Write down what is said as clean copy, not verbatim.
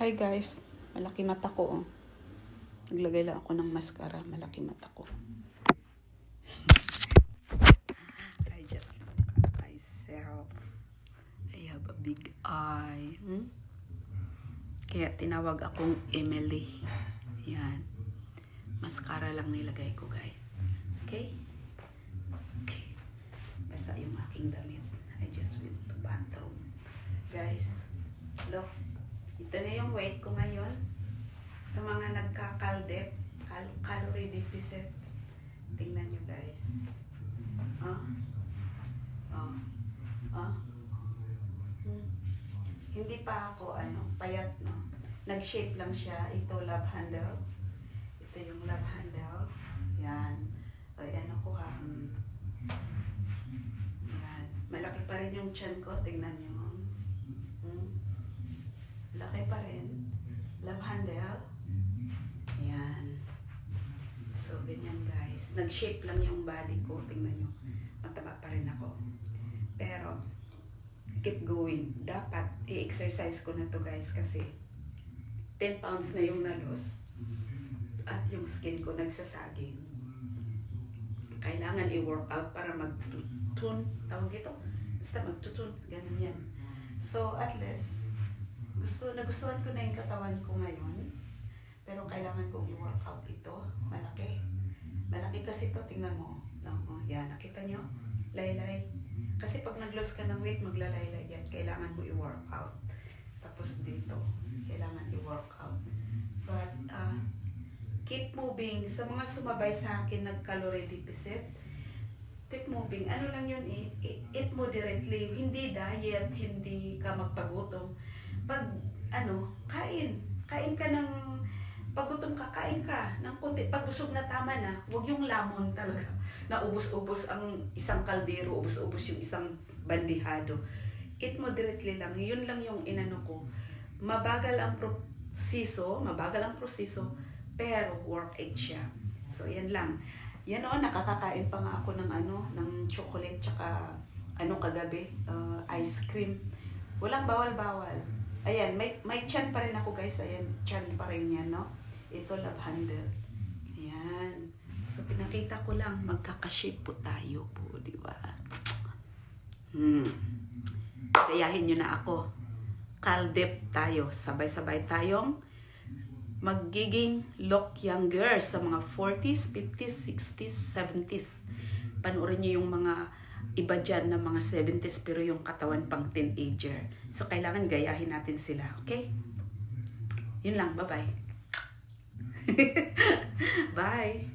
Hi guys, malaki mata ko oh. Naglagay lang ako ng mascara, malaki mata ko. I just look at myself. I have a big eye. Kaya tinawag akong Emily. Yan. Mascara lang nilagay ko guys. Okay? Okay. Basta yung aking damit. I just went to bathroom. Guys, look. Ito na yung weight ko ngayon. Sa mga nagkakaldep, calorie deficit. Tingnan nyo guys. Hindi pa ako payat no. Nag-shape lang siya. Ito love handle. Ito yung love handle. Yan. Ay ko ha. Yan. Malaki pa rin yung chan ko. Tingnan nyo. Laki pa rin. Love handle. Ayan. So, ganyan guys. Nag-shape lang yung body ko. Tingnan nyo. Mataba pa rin ako. Pero, keep going. Dapat, i-exercise ko na to guys kasi 10 pounds na yung nalos. At yung skin ko nagsasaging. Kailangan i-workout para mag-tune. Tawag ito? Basta mag-tune. Ganun yan. So, at least, nagustuhan ko na yung katawan ko ngayon. Pero kailangan kong i-workout ito. Malaki. Malaki kasi ito. Tingnan mo. Yan. Nakita nyo? Laylay. Kasi pag nag-lose ka ng weight, maglalaylay yan. Kailangan mo i-workout. Tapos dito. Kailangan i-workout. But, keep moving. Sa mga sumabay sa akin, nag-calorie deficit, keep moving. Ano lang yun, eat moderately. Hindi diet, hindi ka magpagutom. Pag, kain. Kain ka ng, pagutom ka, kain ka ng konti. Pag busog na tama na, huwag yung lamon talaga. Na ubos-ubos ang isang kaldero, ubos-ubos yung isang bandihado. Eat moderately lang. Yun lang yung inano ko. Mabagal ang proseso, pero worth it siya. So, yan lang. Yan nakakakain pa nga ako ng ng chocolate, tsaka kagabi, ice cream. Walang bawal-bawal. Ayan, may chan pa rin ako guys. Ayan, chan pa rin yan, no? Ito, love handle. Ayan. So, pinakita ko lang, magkakashape po tayo po, di ba? Kayahin nyo na ako. Kaldep tayo. Sabay-sabay tayong magiging look younger sa mga 40s, 50s, 60s, 70s. Panoorin nyo yung mga iba dyan na mga 70s pero yung katawan pang teenager. So, kailangan gayahin natin sila. Okay? Yun lang. Bye-bye. Bye.